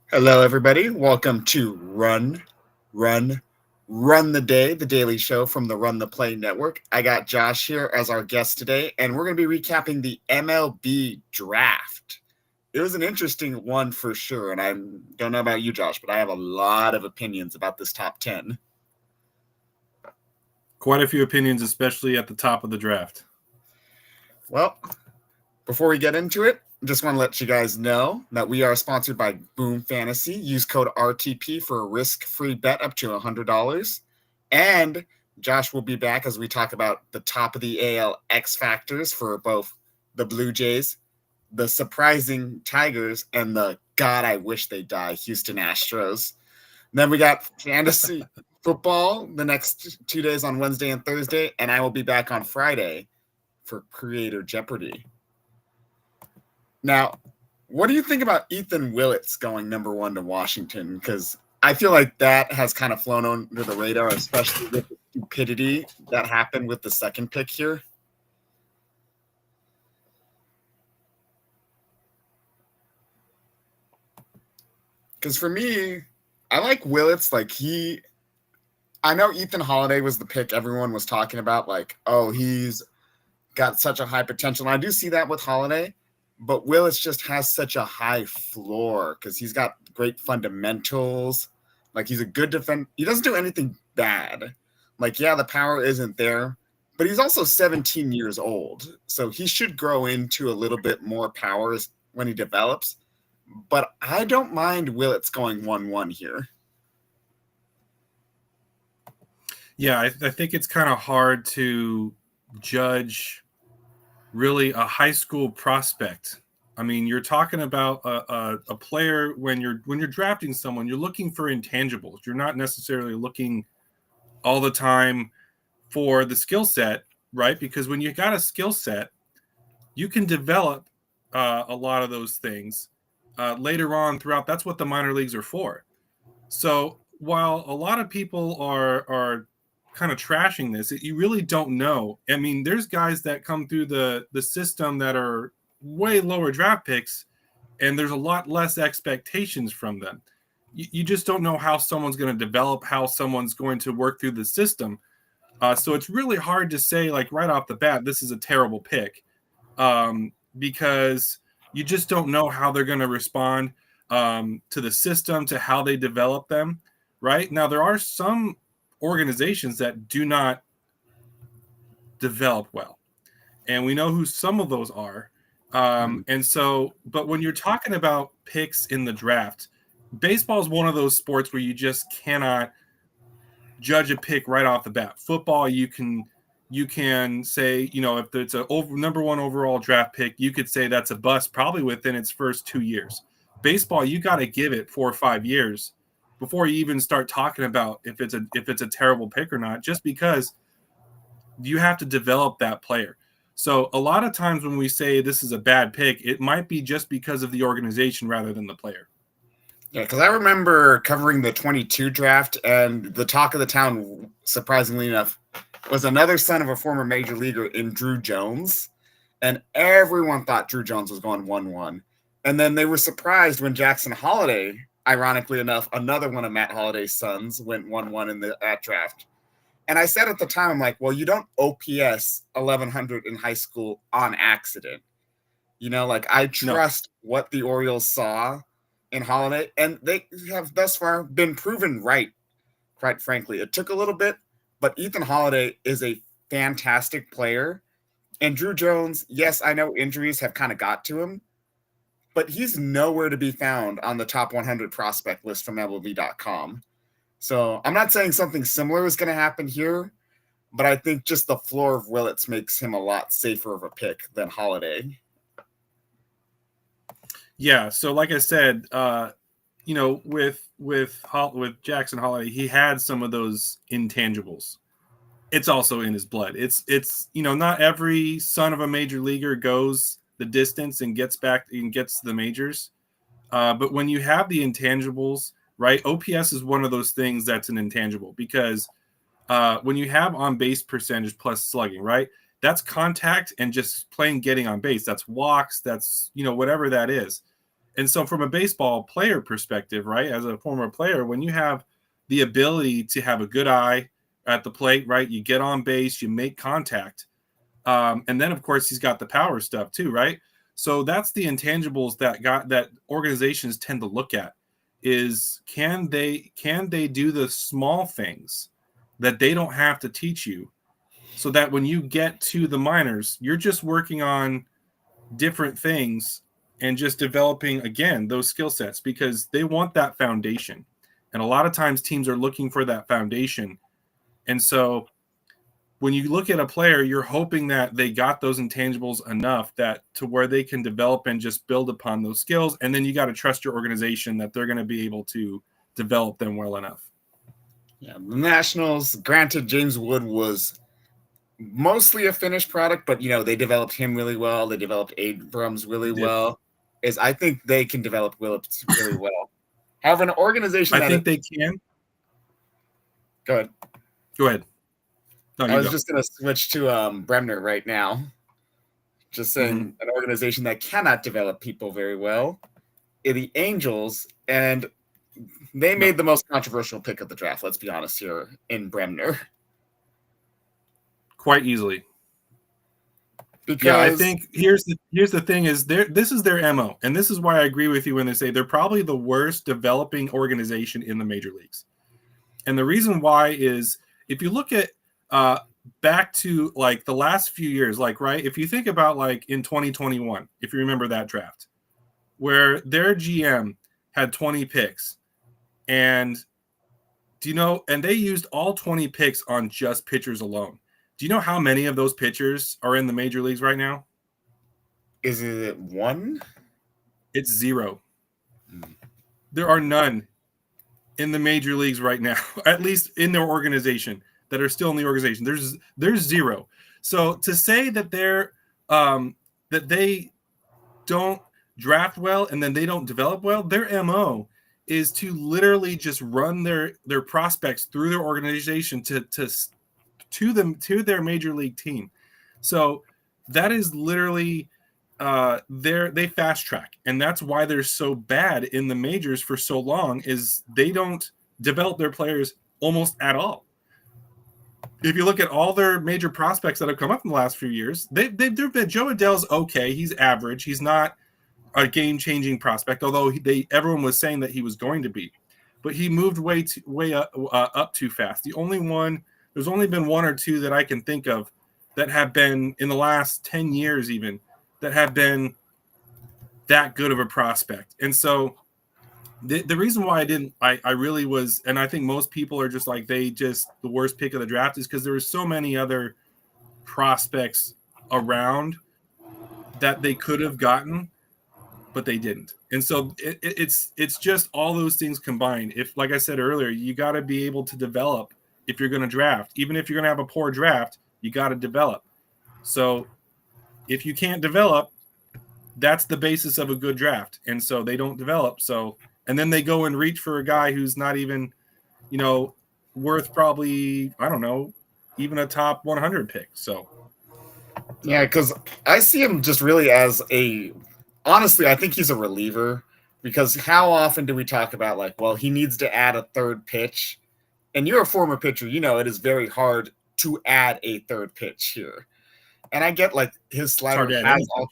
Hello, everybody. Welcome to Run, Run the Day, the daily show from the Run the Play Network. I got Josh here as our guest today, and we're going to be recapping the MLB Draft. It was an interesting one for sure, and I don't know about you, Josh, but I have a lot of opinions about this top 10. Quite a few opinions, especially at the top of the draft. Well, before we get into it, just want to let you guys know that we are sponsored by Boom Fantasy. Use code RTP for a risk-free bet up to $100. And Josh will be back as we talk about the top of the AL X factors for both the Blue Jays, the surprising Tigers, and the God, I wish they die Houston Astros. And then we got fantasy football the next 2 days on Wednesday and Thursday, and I will be back on Friday for Creator Jeopardy. Now, what do you think about Ethan Willits going number 1 to Washington? Because I feel like that has kind of flown under the radar, especially with the stupidity that happened with the second pick here. Because for me, I like Willits. I know Ethan Holiday was the pick everyone was talking about. Like, oh, he's got such a high potential. And I do see that with Holiday. But Willis just has such a high floor because he's got great fundamentals. Like, he's a good defender. He doesn't do anything bad. Like, yeah, the power isn't there, but he's also 17 years old. So he should grow into a little bit more powers when he develops. But I don't mind Willits going 1-1 here. Yeah, I think it's kind of hard to judge really a high school prospect. I mean, you're talking about a player when you're drafting someone, you're looking for intangibles. You're not necessarily looking all the time for the skill set, right? Because when you got a skill set, you can develop a lot of those things later on throughout. That's what the minor leagues are for. So while a lot of people are kind of trashing this, you really don't know. I mean, there's guys that come through the system that are way lower draft picks, and there's a lot less expectations from them. You just don't know how someone's going to develop, how someone's going to work through the system. So it's really hard to say, like, right off the bat, this is a terrible pick, because you just don't know how they're going to respond to the system, to how they develop them. Right now, there are some organizations that do not develop well, and we know who some of those are. And so, but when you're talking about picks in the draft, baseball is one of those sports where you just cannot judge a pick right off the bat. Football, you can say, if it's a number 1 overall draft pick, you could say that's a bust probably within its first 2 years. Baseball, you got to give it 4 or 5 years before you even start talking about if it's a terrible pick or not, just because you have to develop that player. So a lot of times when we say this is a bad pick, it might be just because of the organization rather than the player. Yeah, because I remember covering the 22 draft, and the talk of the town, surprisingly enough, was another son of a former major leaguer in Drew Jones. And everyone thought Drew Jones was going 1-1. And then they were surprised when Jackson Holiday, ironically enough, another one of Matt Holiday's sons, went 1-1 in that draft. And I said at the time, I'm like, well, you don't OPS 1100 in high school on accident. I trust what the Orioles saw in Holiday, and they have thus far been proven right, quite frankly. It took a little bit, but Ethan Holiday is a fantastic player. And Drew Jones, yes, I know injuries have kind of got to him, but he's nowhere to be found on the top 100 prospect list from MLB.com. So I'm not saying something similar is going to happen here, but I think just the floor of Willits makes him a lot safer of a pick than Holiday. Yeah. So like I said, with Jackson Holiday, he had some of those intangibles. It's also in his blood. It's not every son of a major leaguer goes the distance and gets back and gets to the majors. But when you have the intangibles, right? OPS is one of those things that's an intangible, because when you have on base percentage plus slugging, right? That's contact and just plain getting on base. That's walks. That's, whatever that is. And so from a baseball player perspective, right, as a former player, when you have the ability to have a good eye at the plate, right, you get on base, you make contact. And then, of course, he's got the power stuff too, right? So that's the intangibles that organizations tend to look at is can they do the small things that they don't have to teach you so that when you get to the minors, you're just working on different things and just developing, again, those skill sets because they want that foundation. And a lot of times teams are looking for that foundation. And so when you look at a player, you're hoping that they got those intangibles enough that to where they can develop and just build upon those skills. And then you got to trust your organization that they're going to be able to develop them well enough. Yeah, the Nationals, granted, James Wood was mostly a finished product, but they developed him really well. They developed Abrams really well. I think they can develop Willips really well. However, an organization I think they can. Go ahead. Go ahead. No, I was just going to switch to Bremner right now. Just saying an organization that cannot develop people very well are the Angels, and they made the most controversial pick of the draft, let's be honest here, in Bremner. Quite easily. Because I think here's the thing is this is their MO, and this is why I agree with you when they say they're probably the worst developing organization in the major leagues. And the reason why is if you look at back to like the last few years, like, right, if you think about like in 2021, if you remember that draft, where their GM had 20 picks, and and they used all 20 picks on just pitchers alone. Do you know how many of those pitchers are in the major leagues right now? Is it 1? It's 0. There are none in the major leagues right now, at least in their organization, that are still in the organization. There's 0. So to say that that they don't draft well and then they don't develop well, their MO is to literally just run their prospects through their organization to their major league team. So that is literally they fast track, and that's why they're so bad in the majors for so long is they don't develop their players almost at all. If you look at all their major prospects that have come up in the last few years, they've Joe Adell's okay. He's average. He's not a game-changing prospect, although everyone was saying that he was going to be. But he moved way up too fast. There's only been 1 or 2 that I can think of that have been in the last 10 years even that have been that good of a prospect. And so the reason why I really was, and I think most people are just like, the worst pick of the draft is because there were so many other prospects around that they could have gotten, but they didn't. And so it's just all those things combined. If, like I said earlier, you got to be able to develop if you're going to draft. Even if you're going to have a poor draft, you got to develop. So if you can't develop, that's the basis of a good draft. And so they don't develop. And then they go and reach for a guy who's not even, worth probably, I don't know, even a top 100 pick. So. Yeah, because I see him just really as honestly, I think he's a reliever, because how often do we talk about like, well, he needs to add a third pitch? And you're a former pitcher, it is very hard to add a third pitch here. And I get like his slider has all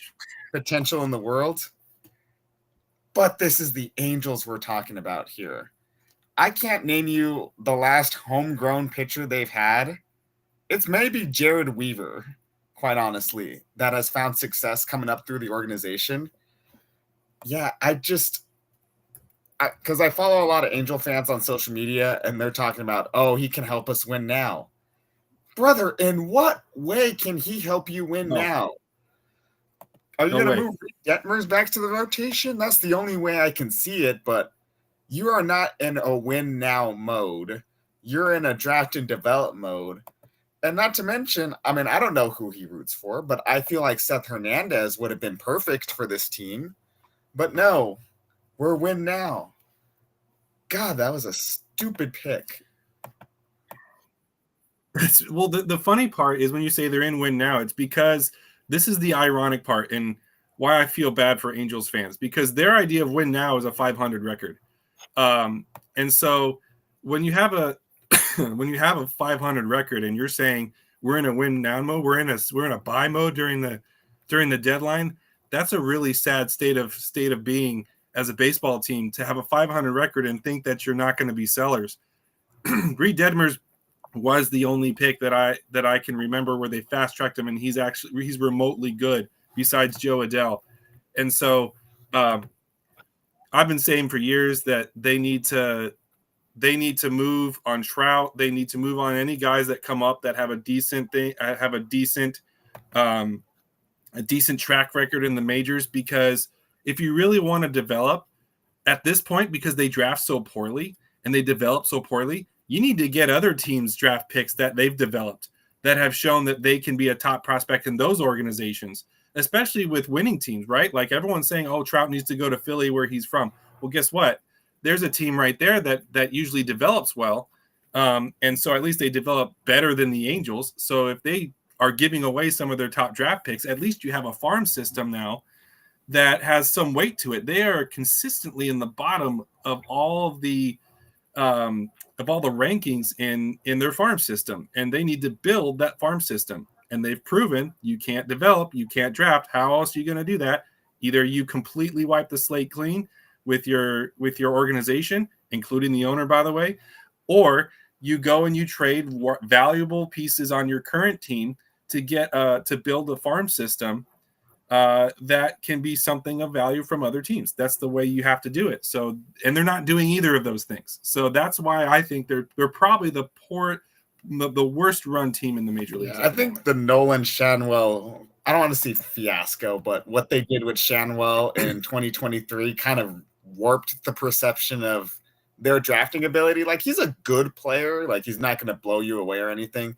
potential in the world, but this is the Angels we're talking about here. I can't name you the last homegrown pitcher they've had. It's maybe Jared Weaver, quite honestly, that has found success coming up through the organization. Yeah, because I follow a lot of Angel fans on social media, and they're talking about, oh, he can help us win now. Brother, in what way can he help you win now? Are you going to move Detmers back to the rotation? That's the only way I can see it, but you are not in a win now mode. You're in a draft and develop mode. And not to mention, I mean, I don't know who he roots for, but I feel like Seth Hernandez would have been perfect for this team. But no, we're win now. God, that was a stupid pick. Well, the funny part is when you say they're in win now, it's because this is the ironic part. And why I feel bad for Angels fans, because their idea of win now is a 500 record. And so when you have a when you have a 500 record and you're saying we're in a win now mode, we're in a buy mode during the deadline, that's a really sad state of being as a baseball team, to have a 500 record and think that you're not going to be sellers. Reed Detmers was the only pick that I can remember where they fast tracked him, and he's remotely good besides Joe Adele. And so I've been saying for years that they need to move on Trout. They need to move on any guys that come up that have a decent track record in the majors, because if you really want to develop at this point, because they draft so poorly and they develop so poorly, you need to get other teams draft picks that they've developed that have shown that they can be a top prospect in those organizations, especially with winning teams, right? Like everyone's saying, oh, Trout needs to go to Philly where he's from. Well, guess what? There's a team right there that usually develops well. And so at least they develop better than the Angels. So if they are giving away some of their top draft picks, at least you have a farm system now that has some weight to it. They are consistently in the bottom of all the rankings in their farm system, and they need to build that farm system. And they've proven you can't develop, you can't draft. How else are you going to do that? Either you completely wipe the slate clean with your organization, including the owner, by the way, or you go and you trade valuable pieces on your current team to get to build a farm system that can be something of value from other teams. That's the way you have to do it. So, and they're not doing either of those things. So that's why I think they're probably the worst run team in the major leagues. Yeah, I think the Nolan Shanwell, I don't want to say fiasco, but what they did with Shanwell in 2023 kind of warped the perception of their drafting ability. Like, he's a good player. Like, he's not going to blow you away or anything.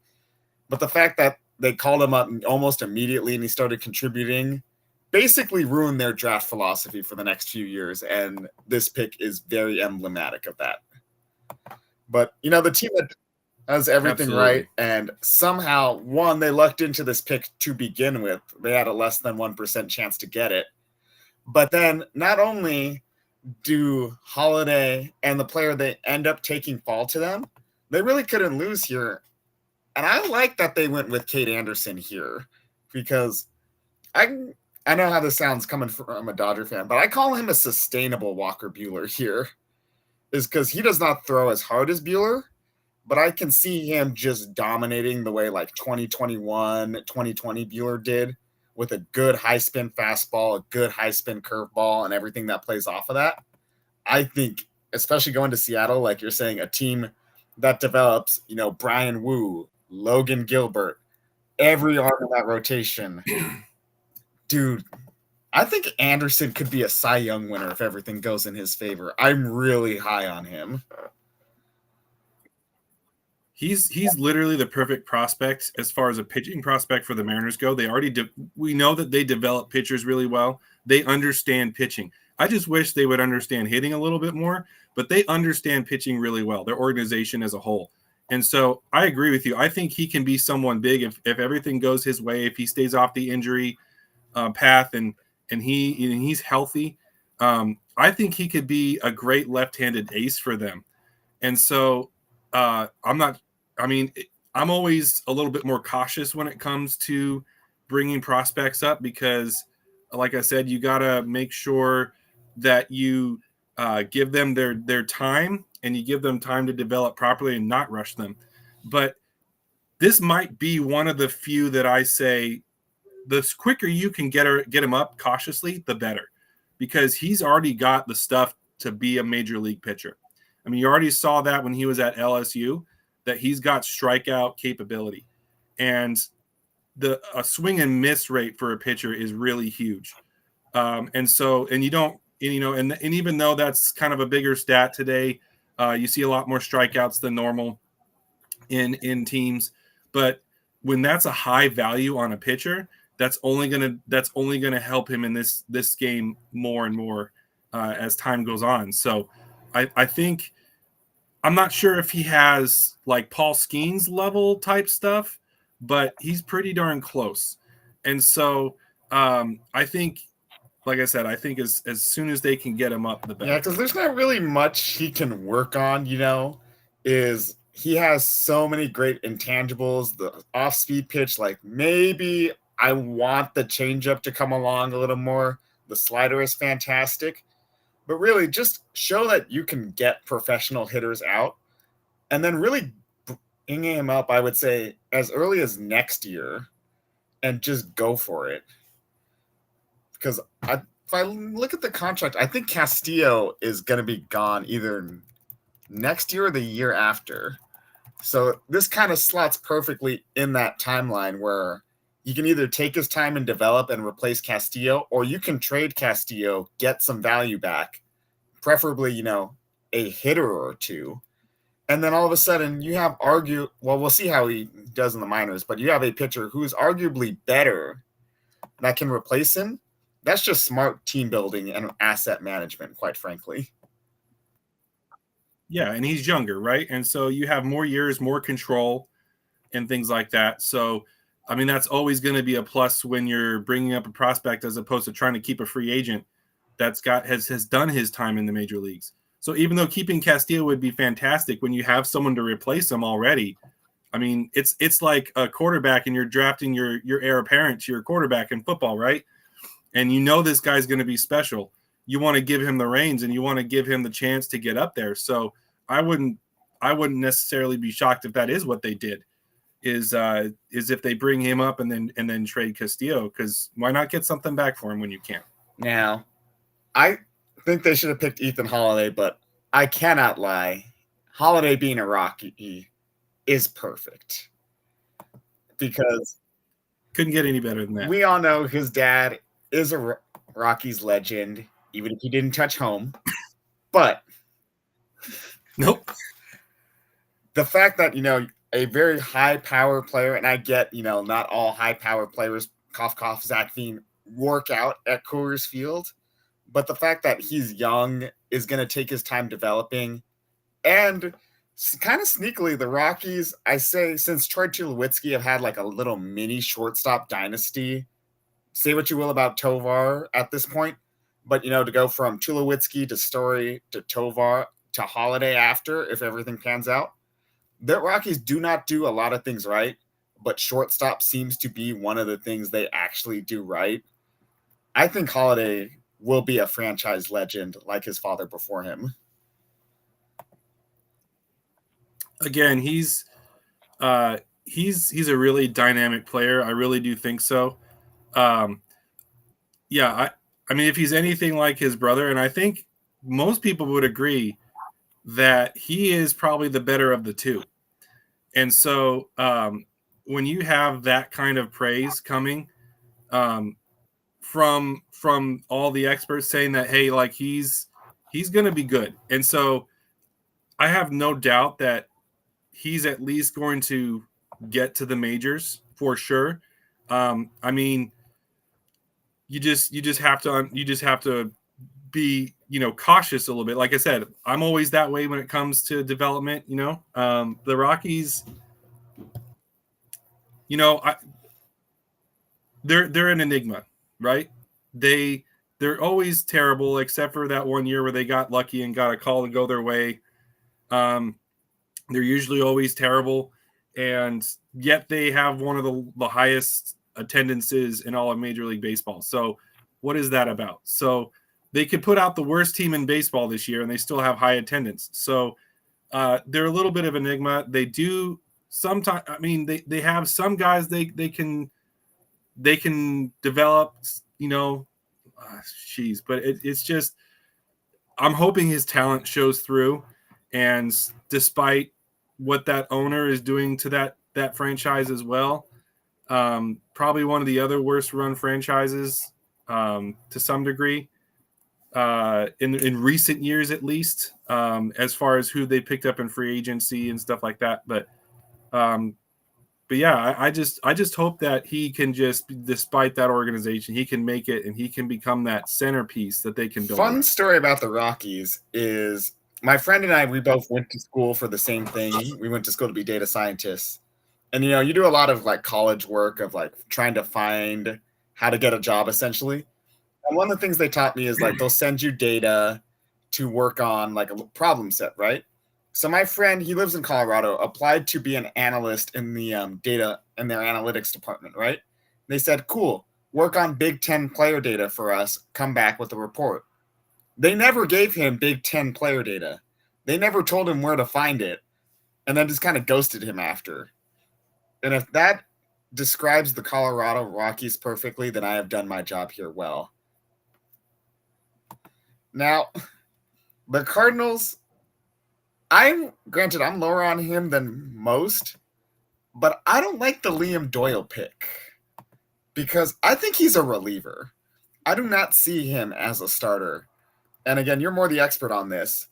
But the fact that they called him up almost immediately and he started contributing basically ruined their draft philosophy for the next few years. And this pick is very emblematic of that. But, you know, the team that does everything right, and somehow, one, they lucked into this pick to begin with. They had a less than 1% chance to get it. But then not only do Holiday and the player they end up taking fall to them, they really couldn't lose here. And I like that they went with Kate Anderson here, because I know how this sounds coming from a Dodger fan, but I call him a sustainable Walker Buehler here, is because he does not throw as hard as Buehler, but I can see him just dominating the way like 2021, 2020 Buehler did, with a good high spin fastball, a good high spin curveball, and everything that plays off of that. I think, especially going to Seattle, like you're saying, a team that develops, you know, Brian Wu, Logan Gilbert, every arm in that rotation. Dude, I think Anderson could be a Cy Young winner if everything goes in his favor. I'm really high on him. He's literally the perfect prospect as far as a pitching prospect for the Mariners go. They already we know that they develop pitchers really well. They understand pitching. I just wish they would understand hitting a little bit more, but they understand pitching really well, their organization as a whole. And so I agree with you. I think he can be someone big if everything goes his way, if he stays off the injury path and he's healthy. I think he could be a great left-handed ace for them. And so I'm always a little bit more cautious when it comes to bringing prospects up, because like I said, you got to make sure that you give them their time, and you give them time to develop properly and not rush them. But this might be one of the few that I say the quicker you can get him up cautiously, the better, because he's already got the stuff to be a major league pitcher. I mean, you already saw that when he was at LSU, that he's got strikeout capability, and a swing and miss rate for a pitcher is really huge. And even though that's kind of a bigger stat today, you see a lot more strikeouts than normal in teams. But when that's a high value on a pitcher, that's only gonna help him in this game more and more as time goes on. So I think, I'm not sure if he has like Paul Skeens level type stuff, but he's pretty darn close. And so I think like I said, I think as soon as they can get him up, the better. Yeah, because there's not really much he can work on, is he has so many great intangibles, the off-speed pitch, like maybe I want the changeup to come along a little more. The slider is fantastic. But really just show that you can get professional hitters out and then really bringing him up, I would say, as early as next year and just go for it. Because if I look at the contract, I think Castillo is going to be gone either next year or the year after. So this kind of slots perfectly in that timeline where you can either take his time and develop and replace Castillo, or you can trade Castillo, get some value back, preferably, a hitter or two. And then all of a sudden you have we'll see how he does in the minors, but you have a pitcher who's arguably better that can replace him. That's just smart team building and asset management, quite frankly. Yeah, and he's younger, right? And so you have more years, more control, and things like that. So, I mean, that's always going to be a plus when you're bringing up a prospect as opposed to trying to keep a free agent that's has done his time in the major leagues. So even though keeping Castillo would be fantastic, when you have someone to replace him already, I mean, it's like a quarterback and you're drafting your heir apparent to your quarterback in football, right? And this guy's going to be special. You want to give him the reins and you want to give him the chance to get up there. So I wouldn't necessarily be shocked if that is what they did, is if they bring him up and then trade Castillo, because why not get something back for him when you can? Now, I think they should have picked Ethan Holiday, but I cannot lie. Holiday being a Rocky is perfect because couldn't get any better than that. We all know his dad is a Rockies legend, even if he didn't touch home. But nope. The fact that, a very high power player, and I get, not all high power players, cough, Zach Veen, work out at Coors Field. But the fact that he's young, is going to take his time developing. And kind of sneakily, the Rockies, I say, since Troy Tulowitzki have had like a little mini shortstop dynasty. Say what you will about Tovar at this point, but, to go from Tulowitzki to Story to Tovar to Holiday after, if everything pans out, the Rockies do not do a lot of things right, but shortstop seems to be one of the things they actually do right. I think Holiday will be a franchise legend like his father before him. Again, he's a really dynamic player. I really do think so. Yeah, I mean, if he's anything like his brother, and I think most people would agree that he is probably the better of the two. And so when you have that kind of praise coming from all the experts saying that, hey, like he's going to be good. And so I have no doubt that he's at least going to get to the majors for sure. I mean, you just have to be, cautious a little bit. Like I said, I'm always that way when it comes to development. The Rockies, they're an enigma, right? They're always terrible, except for that one year where they got lucky and got a call to go their way. They're usually always terrible, and yet they have one of the highest attendances in all of Major League Baseball. So what is that about? So they could put out the worst team in baseball this year and they still have high attendance. So they're a little bit of an enigma. They do sometimes, I mean, they have some guys they can develop, but it's just, I'm hoping his talent shows through. And despite what that owner is doing to that franchise as well, probably one of the other worst run franchises to some degree in recent years, at least, as far as who they picked up in free agency and stuff like that. But yeah, I just hope that he can despite that organization, he can make it and he can become that centerpiece that they can build. Fun story about the Rockies is my friend and I, we both went to school for the same thing. We went to school to be data scientists. And, you do a lot of like college work of like trying to find how to get a job essentially. And one of the things they taught me is like they'll send you data to work on like a problem set, right? So my friend, he lives in Colorado, applied to be an analyst in the data in their analytics department, right? They said, cool, work on Big Ten player data for us, come back with a report. They never gave him Big Ten player data. They never told him where to find it, and then just kind of ghosted him after. And if that describes the Colorado Rockies perfectly, then I have done my job here well. Now, the Cardinals, I'm lower on him than most, but I don't like the Liam Doyle pick because I think he's a reliever. I do not see him as a starter. And again, you're more the expert on this,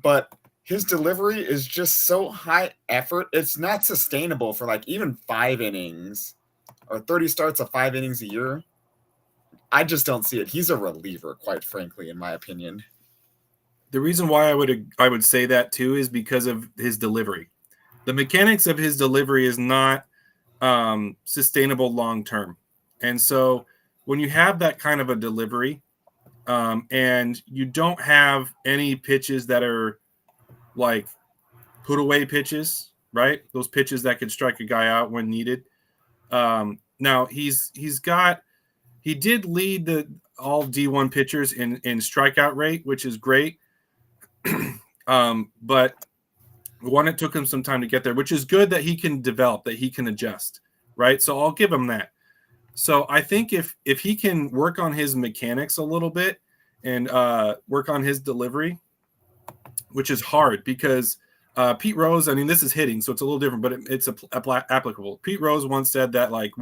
but his delivery is just so high effort. It's not sustainable for like even 5 innings or 30 starts of 5 innings a year. I just don't see it. He's a reliever, quite frankly, in my opinion. The reason why I would say that too is because of his delivery. The mechanics of his delivery is not sustainable long term. And so when you have that kind of a delivery and you don't have any pitches that are like put away pitches, right? Those pitches that could strike a guy out when needed. Now he did lead the all D1 pitchers in strikeout rate, which is great. But one, it took him some time to get there, which is good that he can develop, that he can adjust, right? So I'll give him that. So I think if he can work on his mechanics a little bit and work on his delivery, which is hard because Pete Rose, I mean, this is hitting, so it's a little different, but it's applicable. Pete Rose once said that like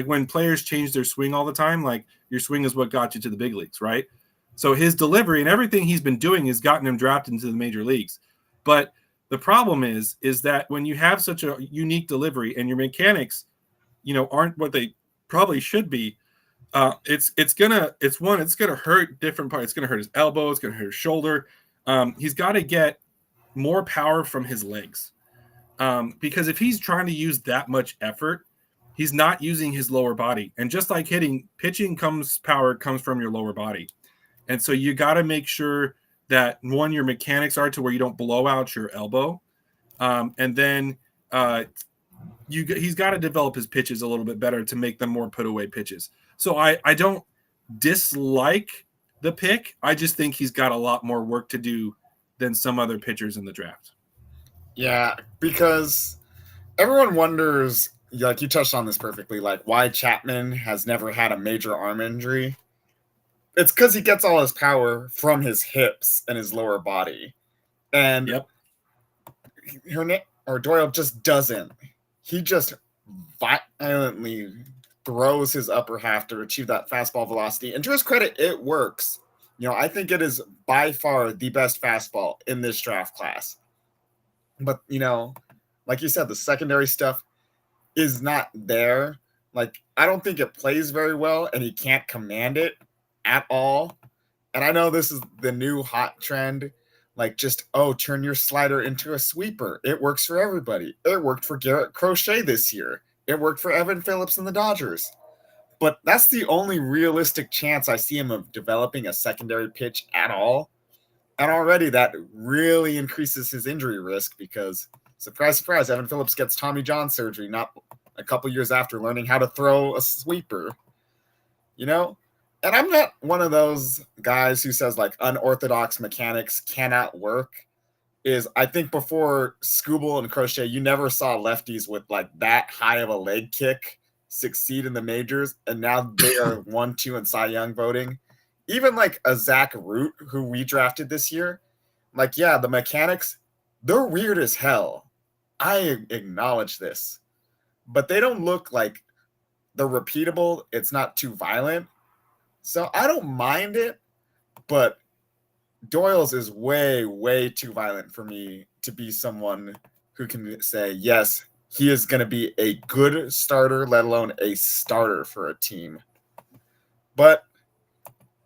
when players change their swing all the time, like your swing is what got you to the big leagues, right? So his delivery and everything he's been doing has gotten him drafted into the major leagues. But the problem is that when you have such a unique delivery and your mechanics, aren't what they probably should be, it's gonna hurt different parts. It's gonna hurt his elbow. It's gonna hurt his shoulder. He's got to get more power from his legs because if he's trying to use that much effort, he's not using his lower body. And just like pitching power comes from your lower body. And so you got to make sure that one, your mechanics are to where you don't blow out your elbow. And then he's got to develop his pitches a little bit better to make them more put away pitches. So I don't dislike the pick. I just think he's got a lot more work to do than some other pitchers in the draft. Yeah, because everyone wonders, like you touched on this perfectly, like why Chapman has never had a major arm injury. It's because he gets all his power from his hips and his lower body. And Doyle just doesn't. He just violently throws his upper half to achieve that fastball velocity. And to his credit, it works. I think it is by far the best fastball in this draft class. But, like you said, the secondary stuff is not there. Like, I don't think it plays very well, and he can't command it at all. And I know this is the new hot trend, like just, turn your slider into a sweeper. It works for everybody. It worked for Garrett Crochet this year. It worked for Evan Phillips and the Dodgers. But that's the only realistic chance I see him of developing a secondary pitch at all. And already that really increases his injury risk because, surprise, surprise, Evan Phillips gets Tommy John surgery not a couple years after learning how to throw a sweeper. And I'm not one of those guys who says like unorthodox mechanics cannot work. I think before Skubal and Crochet, you never saw lefties with like that high of a leg kick succeed in the majors, and now they are 1, 2 in Cy Young voting. Even like a Zach Root, who we drafted this year, like, yeah, the mechanics, they're weird as hell. I acknowledge this, but they don't look like they're repeatable. It's not too violent. So I don't mind it, but Doyle's is way, way too violent for me to be someone who can say, yes, he is going to be a good starter, let alone a starter for a team. But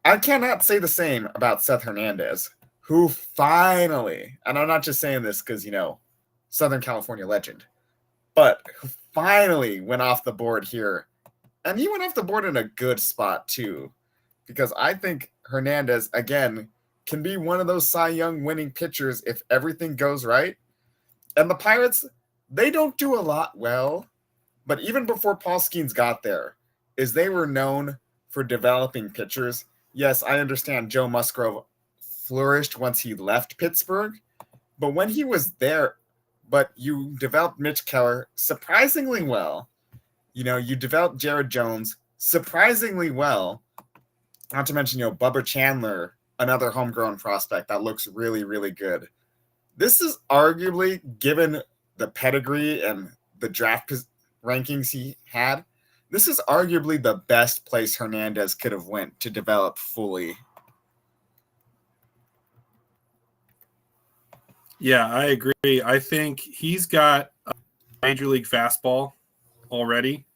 I cannot say the same about Seth Hernandez, who finally, and I'm not just saying this because, Southern California legend, but who finally went off the board here. And he went off the board in a good spot, too. because I think Hernandez, again, can be one of those Cy Young winning pitchers if everything goes right. And the Pirates, they don't do a lot well, but even before Paul Skeens got there, is they were known for developing pitchers. Yes, I understand Joe Musgrove flourished once he left Pittsburgh, but when he was there, but you developed Mitch Keller surprisingly well. You developed Jared Jones surprisingly well. Not to mention, Bubba Chandler, another homegrown prospect that looks really, really good. This is arguably, given the pedigree and the draft rankings he had, this is arguably the best place Hernandez could have went to develop fully. Yeah, I agree. I think he's got a major league fastball already.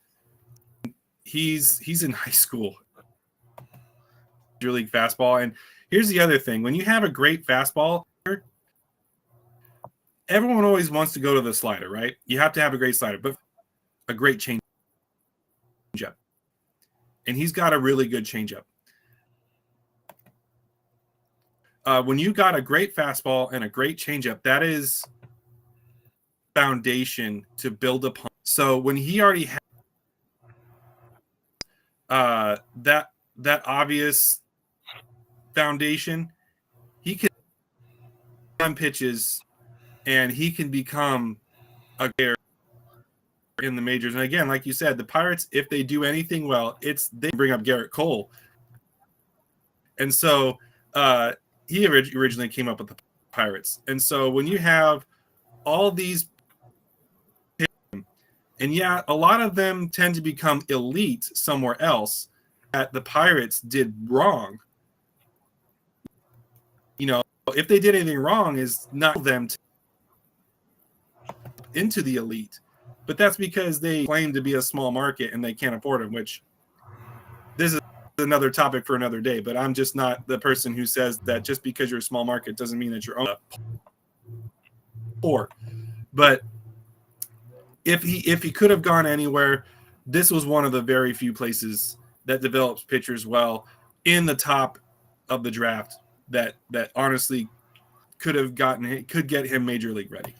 He's in high school. Major league fastball. And here's the other thing. When you have a great fastball, everyone always wants to go to the slider, right? You have to have a great slider, but a great changeup. And he's got a really good changeup. When you got a great fastball and a great changeup, that is foundation to build upon. So when he already had that obvious foundation, he can run pitches and he can become a player in the majors. And again, like you said, the Pirates, if they do anything well, they bring up Garrett Cole. And so he originally came up with the Pirates. And so when you have all these, and yeah, a lot of them tend to become elite somewhere else that the Pirates did wrong. If they did anything wrong, is not them into the elite. But that's because they claim to be a small market and they can't afford them, which this is another topic for another day. But I'm just not the person who says that just because you're a small market doesn't mean that you're poor. But if he could have gone anywhere, this was one of the very few places that develops pitchers well in the top of the draft that honestly could get him major league ready.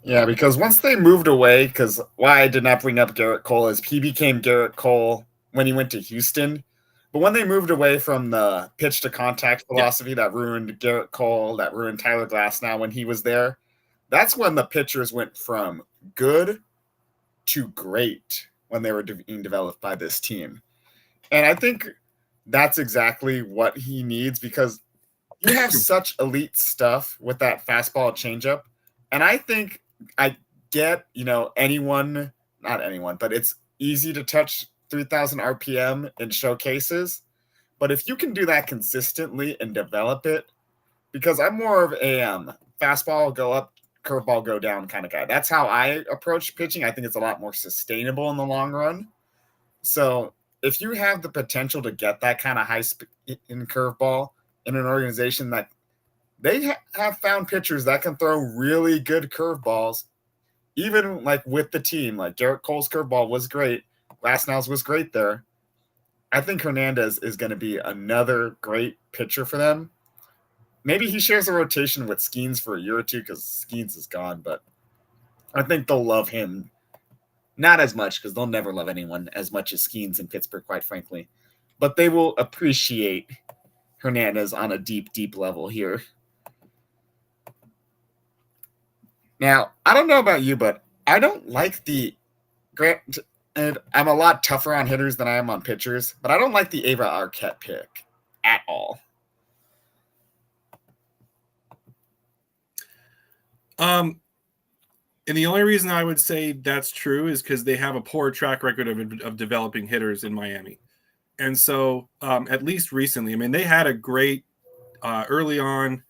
Yeah, because once they moved away, because why I did not bring up Garrett Cole is he became Garrett Cole when he went to Houston. But when they moved away from the pitch to contact philosophy that ruined Garrett Cole, that ruined Tyler Glasnow when he was there, that's when the pitchers went from good to great when they were being developed by this team. And I think that's exactly what he needs, because you have such elite stuff with that fastball changeup. And I think I get, anyone, not anyone, but it's easy to touch 3,000 RPM in showcases. But if you can do that consistently and develop it, because I'm more of a fastball go up, curveball go down kind of guy. That's how I approach pitching. I think it's a lot more sustainable in the long run. So if you have the potential to get that kind of high speed in curveball in an organization that they have found pitchers that can throw really good curveballs, even like with the team, like Garrett Cole's curveball was great. Glasnow's was great there. I think Hernandez is going to be another great pitcher for them. Maybe he shares a rotation with Skeens for a year or two because Skeens is gone, but I think they'll love him. Not as much, because they'll never love anyone as much as Skeens in Pittsburgh, quite frankly. But they will appreciate Hernandez on a deep, deep level here. Now, I don't know about you, but I don't like and I'm a lot tougher on hitters than I am on pitchers, but I don't like the Ava Arquette pick at all. And the only reason I would say that's true is because they have a poor track record of developing hitters in Miami. And so at least recently, I mean, they had a great early on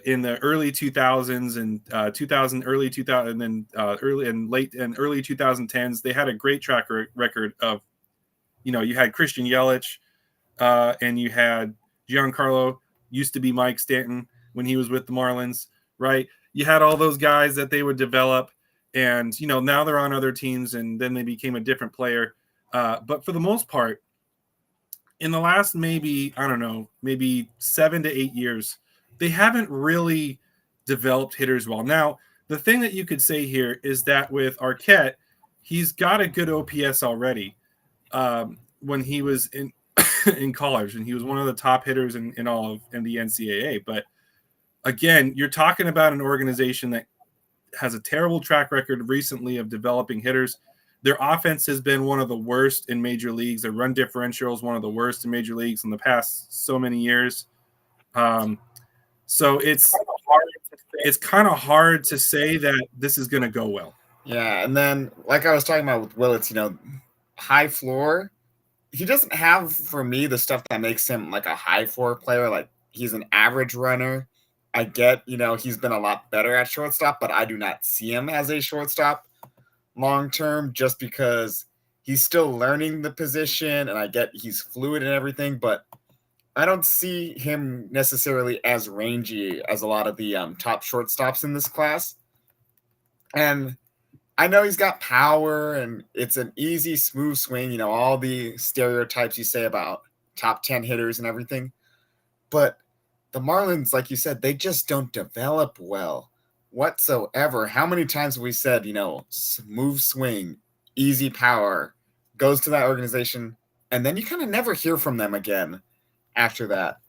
in the early 2000s and 2000, early 2000, and then early and late and early 2010s. They had a great track record of, you had Christian Yelich and you had Giancarlo, used to be Mike Stanton when he was with the Marlins, right? You had all those guys that they would develop, and now they're on other teams, and then they became a different player. But for the most part, in the last maybe 7 to 8 years, they haven't really developed hitters well. Now, the thing that you could say here is that with Arquette, he's got a good OPS already. When he was in in college, and he was one of the top hitters in the NCAA. But again, you're talking about an organization that has a terrible track record recently of developing hitters. Their offense has been one of the worst in major leagues. Their run differential is one of the worst in major leagues in the past so many years. So it's kind of hard to say that this is going to go well. Yeah, and then like I was talking about with Willits, high floor. He doesn't have, for me, the stuff that makes him like a high floor player. Like, he's an average runner. I get, he's been a lot better at shortstop, but I do not see him as a shortstop long term, just because he's still learning the position, and I get he's fluid and everything, but I don't see him necessarily as rangy as a lot of the top shortstops in this class. And I know he's got power and it's an easy, smooth swing, all the stereotypes you say about top 10 hitters and everything. But the Marlins, like you said, they just don't develop well whatsoever. How many times have we said, smooth swing, easy power, goes to that organization, and then you kind of never hear from them again after that.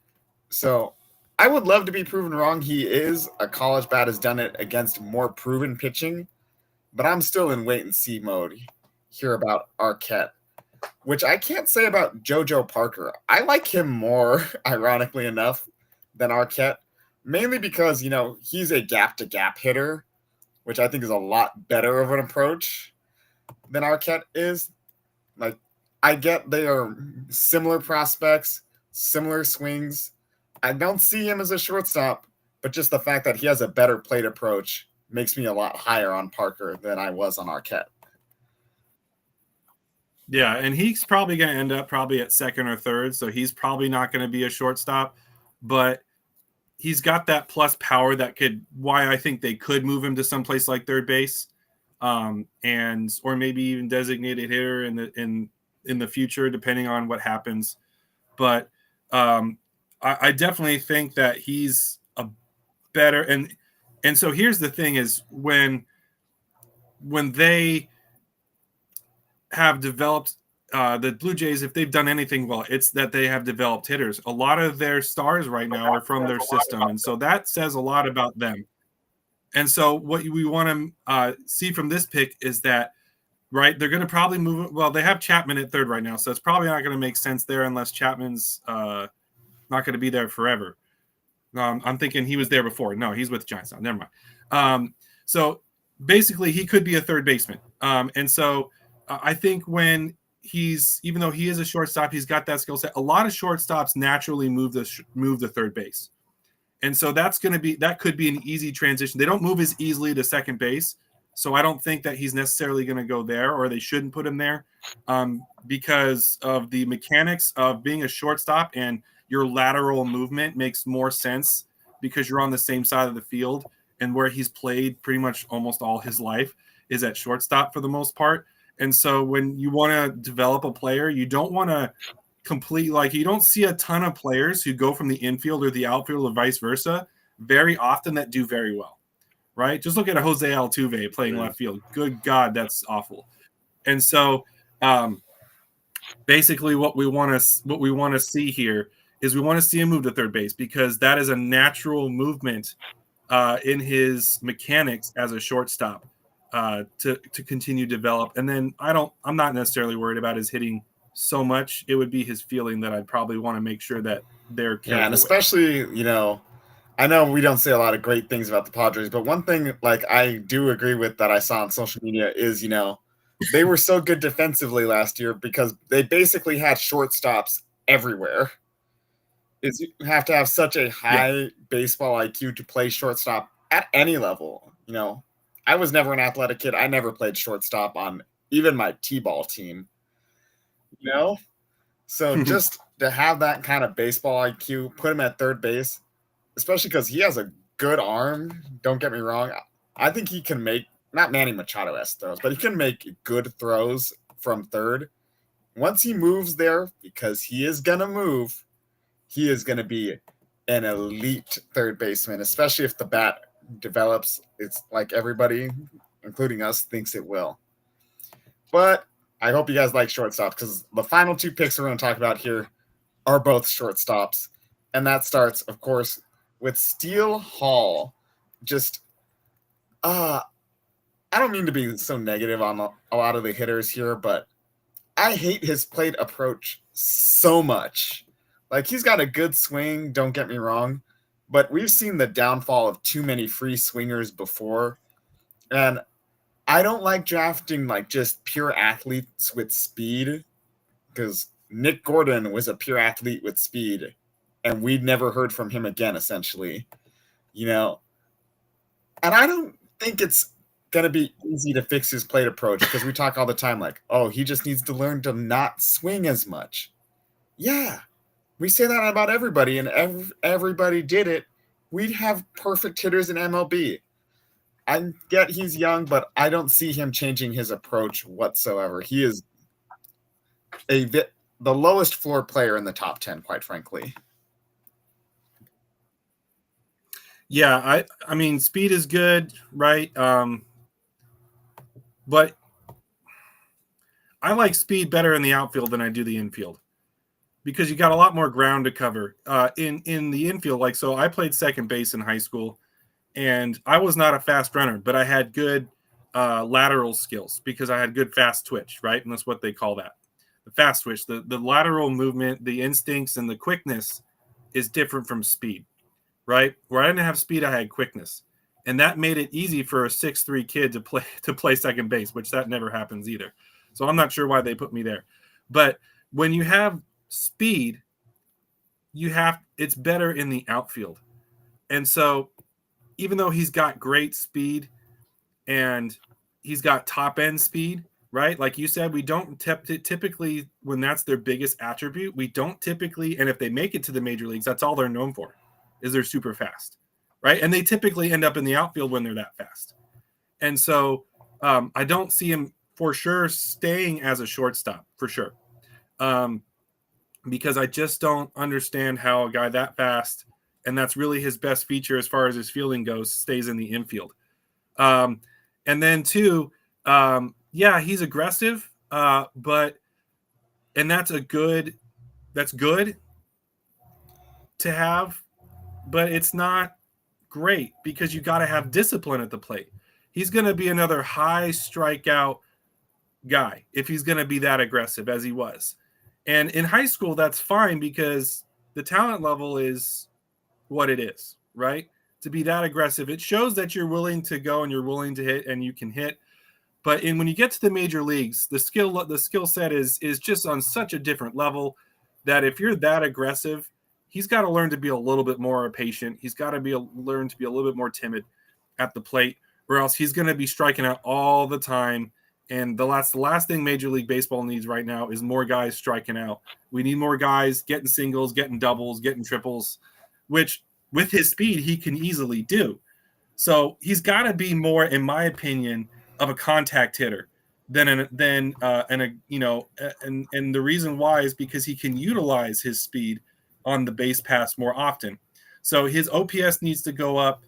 So I would love to be proven wrong. He is a college bat, has done it against more proven pitching, but I'm still in wait and see mode here about Arquette, which I can't say about JoJo Parker. I like him more, ironically enough, than Arquette, mainly because, he's a gap-to-gap hitter, which I think is a lot better of an approach than Arquette is. Like, I get they are similar prospects, similar swings. I don't see him as a shortstop, but just the fact that he has a better plate approach makes me a lot higher on Parker than I was on Arquette. Yeah, and he's probably going to end up at second or third, so he's probably not going to be a shortstop, but he's got that plus power that why I think they could move him to someplace like third base, or maybe even designated hitter in the future, depending on what happens. But I definitely think that he's a better and so here's the thing is when they have developed the Blue Jays, if they've done anything well, it's that they have developed hitters. A lot of their stars right now are from their system, and so that says a lot about them. And so what we want to see from this pick is that, right, they're going to probably move. Well, they have Chapman at third right now, so it's probably not going to make sense there unless Chapman's not going to be there forever. I'm thinking he was there before. No, he's with the Giants now. Never mind. So basically, he could be a third baseman. And so I think even though he is a shortstop, he's got that skill set. A lot of shortstops naturally move the third base. And so that could be an easy transition. They don't move as easily to second base. So I don't think that he's necessarily going to go there, or they shouldn't put him there because of the mechanics of being a shortstop, and your lateral movement makes more sense because you're on the same side of the field, and where he's played pretty much almost all his life is at shortstop for the most part. And so when you want to develop a player, you don't want to you don't see a ton of players who go from the infield or the outfield or vice versa very often that do very well, right? Just look at a Jose Altuve playing left field. Good God, that's awful. And so basically what we want to see here is we want to see him move to third base, because that is a natural movement in his mechanics as a shortstop to continue to develop. And then I'm not necessarily worried about his hitting so much. It would be his feeling that I'd probably want to make sure that they're careful. Yeah, and especially, I know we don't say a lot of great things about the Padres, but one thing like I do agree with that I saw on social media is, they were so good defensively last year because they basically had shortstops everywhere. Is you have to have such a high baseball IQ to play shortstop at any level. I was never an athletic kid. I never played shortstop on even my T-ball team. So just to have that kind of baseball IQ, put him at third base, especially because he has a good arm. Don't get me wrong. I think he can make, not Manny Machado-esque throws, but he can make good throws from third. once he moves there, because he is going to move, he is going to be an elite third baseman, especially if the bat develops. It's like everybody, including us, thinks it will. But I hope you guys like shortstop, because the final two picks we're going to talk about here are both shortstops. And that starts, of course, with Steele Hall. Just, I don't mean to be so negative on a lot of the hitters here, but I hate his plate approach so much. Like, he's got a good swing, don't get me wrong, but we've seen the downfall of too many free swingers before. And I don't like drafting like just pure athletes with speed, because Nick Gordon was a pure athlete with speed, and we'd never heard from him again, essentially. You know, and I don't think it's going to be easy to fix his plate approach, because we talk all the time like, oh, he just needs to learn to not swing as much. Yeah, we say that about everybody, and everybody did it. We'd have perfect hitters in MLB. I get he's young, but I don't see him changing his approach whatsoever. He is the lowest floor player in the top 10, quite frankly. Yeah, I mean, speed is good, right? But I like speed better in the outfield than I do the infield, because you got a lot more ground to cover in the infield. Like, so I played second base in high school, and I was not a fast runner, but I had good lateral skills because I had good fast twitch, right? And that's what they call that. The fast twitch, the lateral movement, the instincts, and the quickness is different from speed, right? Where I didn't have speed, I had quickness. And that made it easy for a 6'3" kid to play second base, which that never happens either. So I'm not sure why they put me there. But when you have speed, it's better in the outfield. And so even though he's got great speed and he's got top end speed, right? Like you said, we don't typically, when that's their biggest attribute, we don't typically, and if they make it to the major leagues, that's all they're known for, is they're super fast, right? And they typically end up in the outfield when they're that fast. And so I don't see him for sure staying as a shortstop, for sure. Because I just don't understand how a guy that fast, and that's really his best feature as far as his fielding goes, stays in the infield. And then two, yeah, he's aggressive, but that's good to have, but it's not great because you got to have discipline at the plate. He's going to be another high strikeout guy if he's going to be that aggressive as he was. And in high school, that's fine because the talent level is what it is, right? To be that aggressive, it shows that you're willing to go and you're willing to hit and you can hit. But when you get to the major leagues, the skill set is just on such a different level that if you're that aggressive, he's got to learn to be a little bit more patient. He's got to learn to be a little bit more timid at the plate, or else he's going to be striking out all the time. And the last thing Major League Baseball needs right now is more guys striking out. We need more guys getting singles, getting doubles, getting triples, which with his speed he can easily do. So he's got to be more, in my opinion, of a contact hitter and the reason why is because he can utilize his speed on the base pass more often. So his OPS needs to go up.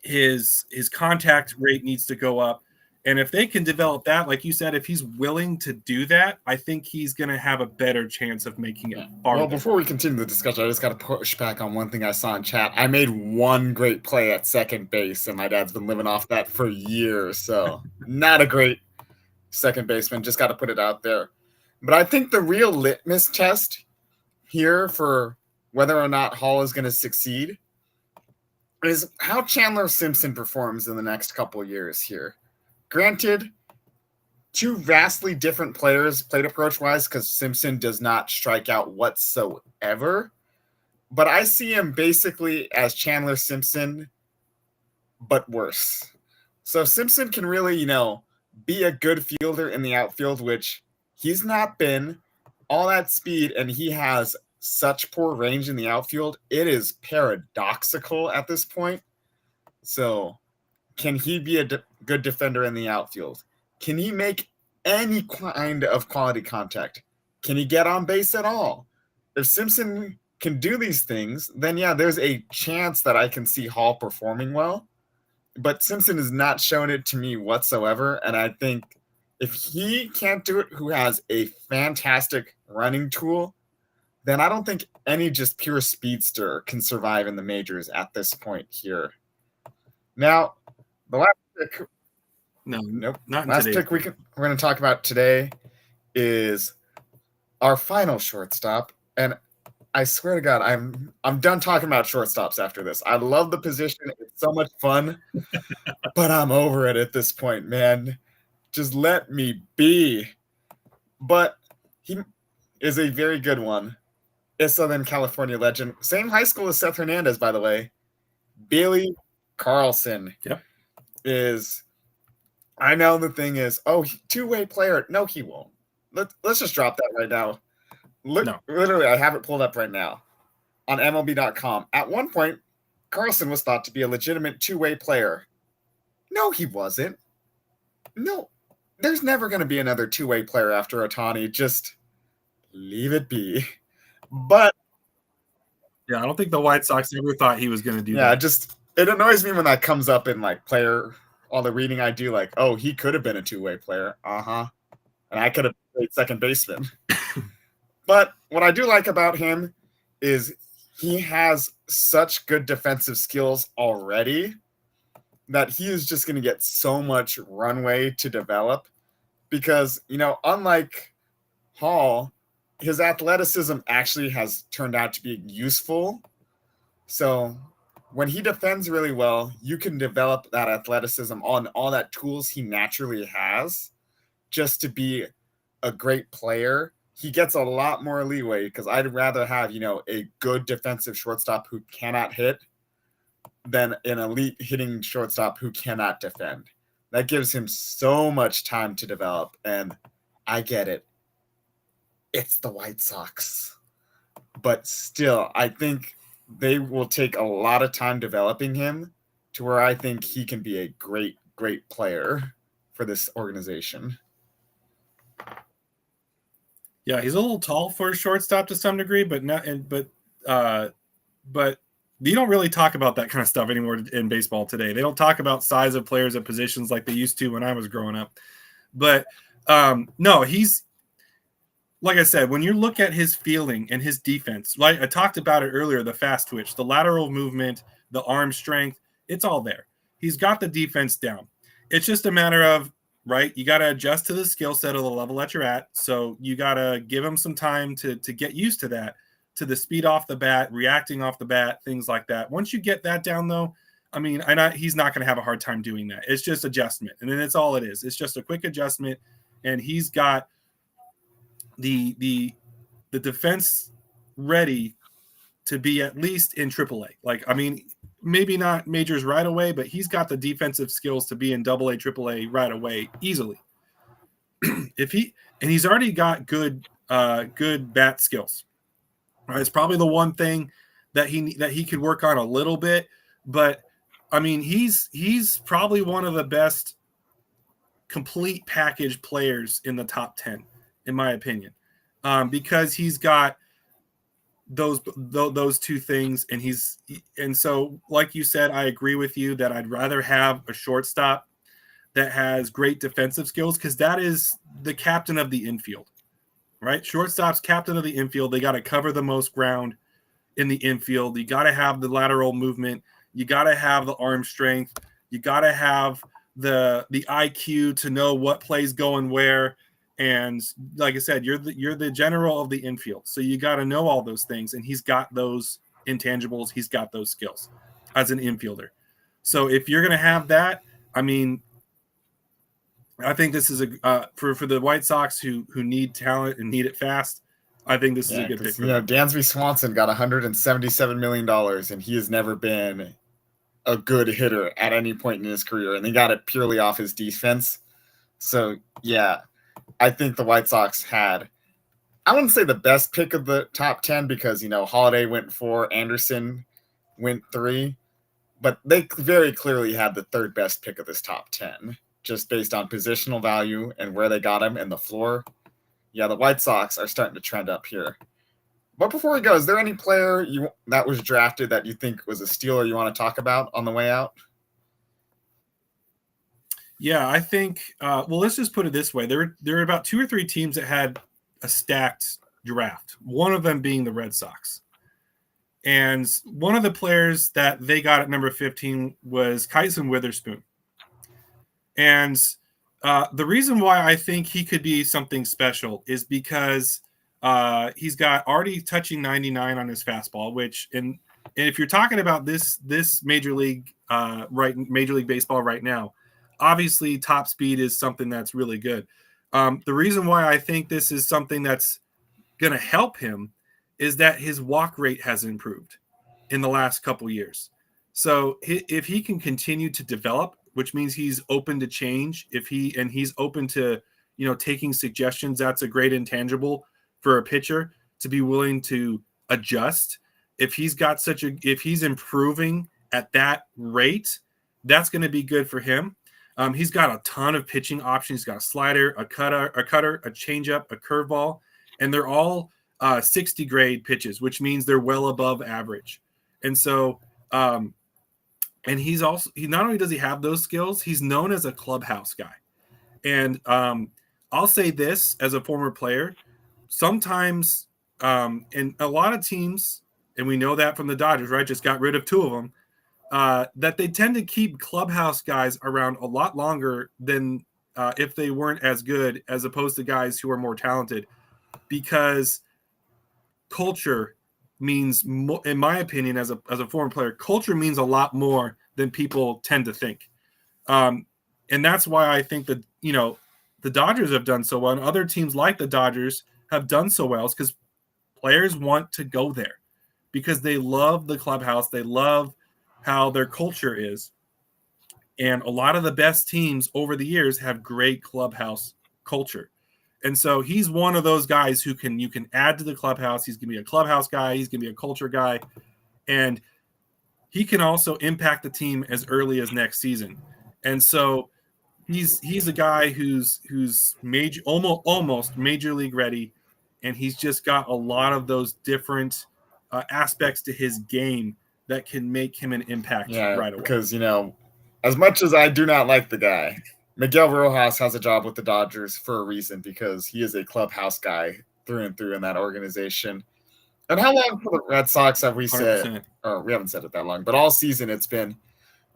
His contact rate needs to go up. And if they can develop that, like you said, if he's willing to do that, I think he's going to have a better chance of making it farther. Well, before we continue the discussion, I just got to push back on one thing I saw in chat. I made one great play at second base, and my dad's been living off that for years. So not a great second baseman. Just got to put it out there. But I think the real litmus test here for whether or not Hall is going to succeed is how Chandler Simpson performs in the next couple of years here. Granted, two vastly different players plate approach-wise because Simpson does not strike out whatsoever. But I see him basically as Chandler Simpson, but worse. So Simpson can really, be a good fielder in the outfield, which he's not been. All that speed, and he has such poor range in the outfield. It is paradoxical at this point. So can he be a good defender in the outfield? Can he make any kind of quality contact. Can he get on base at all? If Simpson can do these things, then yeah, there's a chance that I can see Hall performing well. But Simpson has not shown it to me whatsoever. And I think if he can't do it, who has a fantastic running tool, then I don't think any just pure speedster can survive in the majors at this point here. Now, the last pick. Nope. Not last pick we're going to talk about today is our final shortstop. And I swear to God, I'm done talking about shortstops after this. I love the position. It's so much fun, but I'm over it at this point, man. Just let me be. But he is a very good one. A Southern California legend. Same high school as Seth Hernandez, by the way. Billy Carlson is. I know the thing is, two-way player. No, he won't. Let's just drop that right now. Literally, I have it pulled up right now on MLB.com. At one point, Carlson was thought to be a legitimate two-way player. No, he wasn't. No, there's never going to be another two-way player after Ohtani. Just leave it be. But yeah, I don't think the White Sox ever thought he was going to do that. Yeah, it annoys me when that comes up in like player, all the reading I do, like, oh, he could have been a two-way player. And I could have played second baseman. But what I do like about him is he has such good defensive skills already that he is just going to get so much runway to develop because, unlike Hall, his athleticism actually has turned out to be useful. So when he defends really well, you can develop that athleticism on all that tools he naturally has just to be a great player. He gets a lot more leeway because I'd rather have, a good defensive shortstop who cannot hit than an elite hitting shortstop who cannot defend. That gives him so much time to develop. And I get it. It's the White Sox. But still, I think they will take a lot of time developing him to where I think he can be a great, great player for this organization. Yeah, he's a little tall for a shortstop to some degree, but you don't really talk about that kind of stuff anymore in baseball today. They don't talk about size of players at positions like they used to when I was growing up. But no, he's, like I said, when you look at his fielding and his defense, like I talked about it earlier, the fast twitch, the lateral movement, the arm strength, it's all there. He's got the defense down. It's just a matter of, right, you got to adjust to the skill set of the level that you're at. So you got to give him some time to get used to that, to the speed off the bat, reacting off the bat, things like that. Once you get that down, though, I mean, he's not going to have a hard time doing that. It's just adjustment. And then that's all it is. It's just a quick adjustment. And he's got the defense ready to be at least in AAA. Like, I mean, maybe not majors right away, but he's got the defensive skills to be in AA, AAA right away easily. He's already got good bat skills. Right? It's probably the one thing that he could work on a little bit, but I mean, he's probably one of the best complete package players in the top 10, in my opinion, because he's got those two things, and so, like you said, I agree with you that I'd rather have a shortstop that has great defensive skills, because that is the captain of the infield, right? Shortstop's captain of the infield. They got to cover the most ground in the infield. You got to have the lateral movement. You got to have the arm strength. You got to have the IQ to know what play's going where. And like I said, you're the general of the infield. So you got to know all those things. And he's got those intangibles. He's got those skills as an infielder. So if you're going to have that, I mean, I think this is for the White Sox who need talent and need it fast. I think this is a good pick. Dansby Swanson got $177 million, and he has never been a good hitter at any point in his career, and they got it purely off his defense. So, yeah, I think the White Sox had, I wouldn't say the best pick of the top 10 because, Holiday went 4, Anderson went 3, but they very clearly had the third best pick of this top 10. just based on positional value and where they got him and the floor. Yeah, the White Sox are starting to trend up here. But before we go, is there any player that was drafted that you think was a steal or you want to talk about on the way out? Yeah, I think. Well, let's just put it this way: there are about 2 or 3 teams that had a stacked draft. One of them being the Red Sox, and one of the players that they got at number 15 was Kyson Witherspoon. And the reason why I think he could be something special is because he's got already touching 99 on his fastball, which and if you're talking about this Major League Baseball right now, obviously top speed is something that's really good. The reason why I think this is something that's going to help him is that his walk rate has improved in the last couple years. So if he can continue to develop, which means he's open to change, he's open to, taking suggestions, that's a great intangible for a pitcher to be willing to adjust. If he's improving at that rate, that's going to be good for him. He's got a ton of pitching options. He's got a slider, a cutter, a changeup, a curveball, and they're all 60 grade pitches, which means they're well above average. And so, and he not only does he have those skills, he's known as a clubhouse guy. And I'll say this as a former player, sometimes, and a lot of teams, and we know that from the Dodgers, right? Just got rid of 2 of them. That they tend to keep clubhouse guys around a lot longer than if they weren't as good, as opposed to guys who are more talented, because culture means, in my opinion, as a former player, culture means a lot more than people tend to think. And that's why I think that, the Dodgers have done so well, and other teams like the Dodgers have done so well, is because players want to go there because they love the clubhouse. They love how their culture is. And a lot of the best teams over the years have great clubhouse culture. And so he's one of those guys who you can add to the clubhouse. He's going to be a clubhouse guy. He's going to be a culture guy. And he can also impact the team as early as next season. And so he's a guy who's major, almost major league ready. And he's just got a lot of those different aspects to his game that can make him an impact right away. Because, as much as I do not like the guy, Miguel Rojas has a job with the Dodgers for a reason, because he is a clubhouse guy through and through in that organization. And how long for the Red Sox have we 100%. said? Or we haven't said it that long, but all season it's been,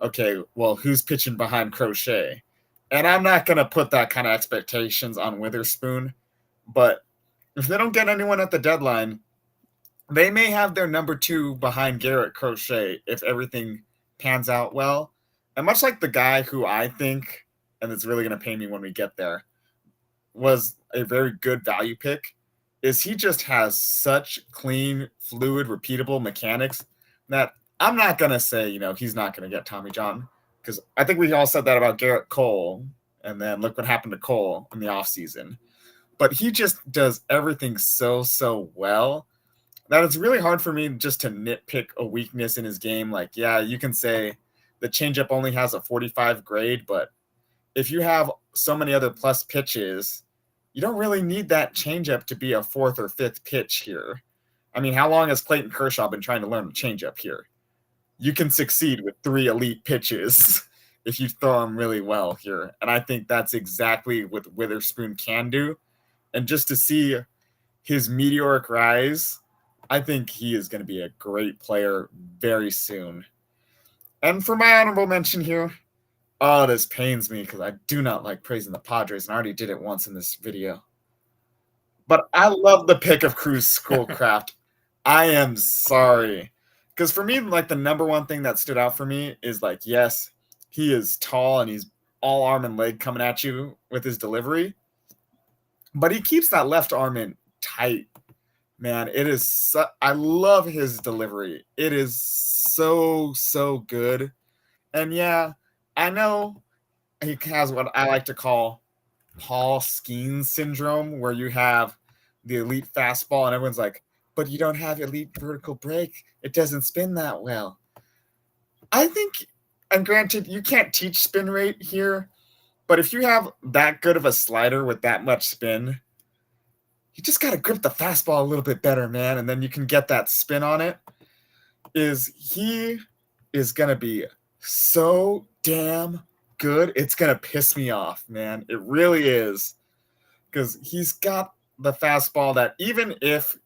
okay, well, who's pitching behind Crochet? And I'm not going to put that kind of expectations on Witherspoon, but if they don't get anyone at the deadline, they may have their number 2 behind Garrett Crochet if everything pans out well. And much like the guy who I think, and it's really going to pay me when we get there, was a very good value pick, is he just has such clean, fluid, repeatable mechanics that I'm not going to say, he's not going to get Tommy John, because I think we all said that about Garrett Cole, and then look what happened to Cole in the offseason. But he just does everything so well that it's really hard for me just to nitpick a weakness in his game. Like, yeah, you can say the changeup only has a 45 grade, but if you have so many other plus pitches, you don't really need that changeup to be a 4th or 5th pitch here. I mean, how long has Clayton Kershaw been trying to learn the changeup here? You can succeed with 3 elite pitches if you throw them really well here. And I think that's exactly what Witherspoon can do. And just to see his meteoric rise, I think he is going to be a great player very soon. And for my honorable mention here, oh, this pains me because I do not like praising the Padres, and I already did it once in this video. But I love the pick of Cruz Schoolcraft. I am sorry. Because for me, like, the number one thing that stood out for me is, like, yes, he is tall and he's all arm and leg coming at you with his delivery. But he keeps that left arm in tight. Man, it is I love his delivery. It is so good. And yeah, I know he has what I like to call Paul Skeens syndrome, where you have the elite fastball and everyone's like, but you don't have elite vertical break. It doesn't spin that well. I think, and granted, you can't teach spin rate here, But if you have that good of a slider with that much spin, you just got to grip the fastball a little bit better, man, and then you can get that spin on it. He is going to be so damn good. It's going to piss me off, man. It really is. Because he's got the fastball that even if,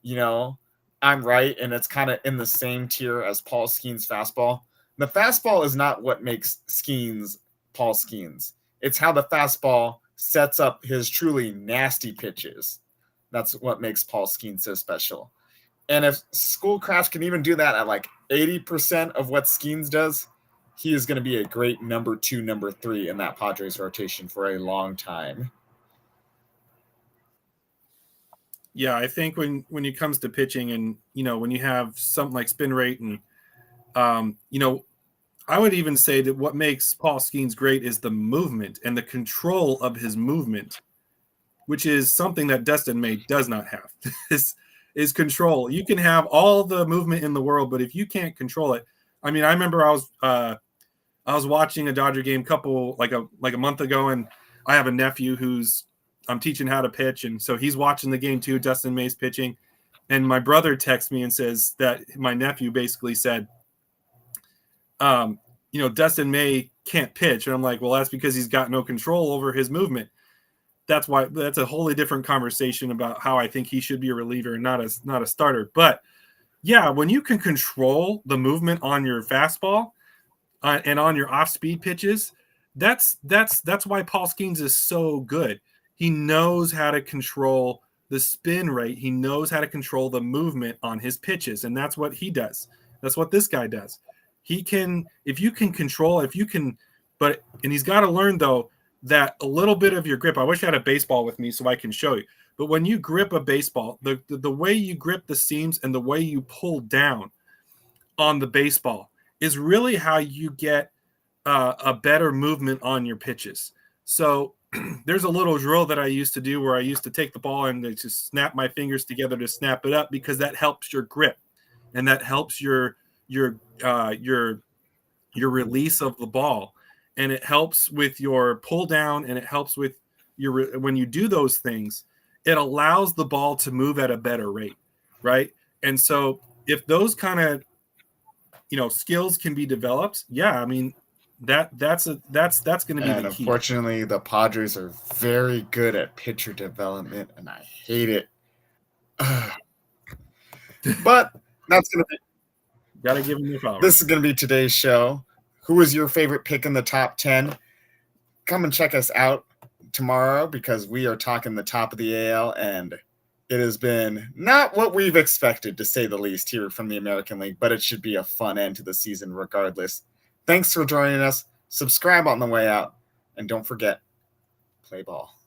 I'm right and it's kind of in the same tier as Paul Skeens' fastball, the fastball is not what makes Skeens Paul Skeens. It's how the fastball sets up his truly nasty pitches. That's what makes Paul Skeens so special. And if Schoolcraft can even do that at like 80% of what Skeens does, he is going to be a great number 2, number 3 in that Padres rotation for a long time. Yeah, I think when it comes to pitching and, when you have something like spin rate and, I would even say that what makes Paul Skeens great is the movement and the control of his movement, which is something that Dustin May does not have. is control. You can have all the movement in the world, but if you can't control it, I mean, I remember I was watching a Dodger game like a month ago, and I have a nephew who's I'm teaching how to pitch, and so he's watching the game too. Dustin May's pitching, and my brother texts me and says that my nephew basically said, Dustin May can't pitch, and I'm like, well, that's because he's got no control over his movement. That's a wholly different conversation about how I think he should be a reliever and not a starter. But yeah, when you can control the movement on your fastball and on your off-speed pitches, that's why Paul Skeens is so good. He knows how to control the spin rate. He knows how to control the movement on his pitches, and that's what he does. That's what this guy does. He can, if you can control, and he's got to learn though that a little bit of your grip. I wish I had a baseball with me so I can show you. But when you grip a baseball, the way you grip the seams and the way you pull down on the baseball is really how you get a better movement on your pitches. So there's a little drill that I used to do where I used to take the ball and just snap my fingers together to snap it up, because that helps your grip and that helps your release of the ball, and it helps with your pull down, and it helps with when you do those things, it allows the ball to move at a better rate, right? And so if those kind of skills can be developed, yeah, I mean that's going to be the key. Unfortunately, the Padres are very good at pitcher development, and I hate it. But that's going to be. Gotta give him the power. This is going to be today's show. Who was your favorite pick in the top 10? Come and check us out tomorrow, because we are talking the top of the AL, and it has been not what we've expected, to say the least, here from the American League, but it should be a fun end to the season regardless. Thanks for joining us. Subscribe on the way out, and don't forget, play ball.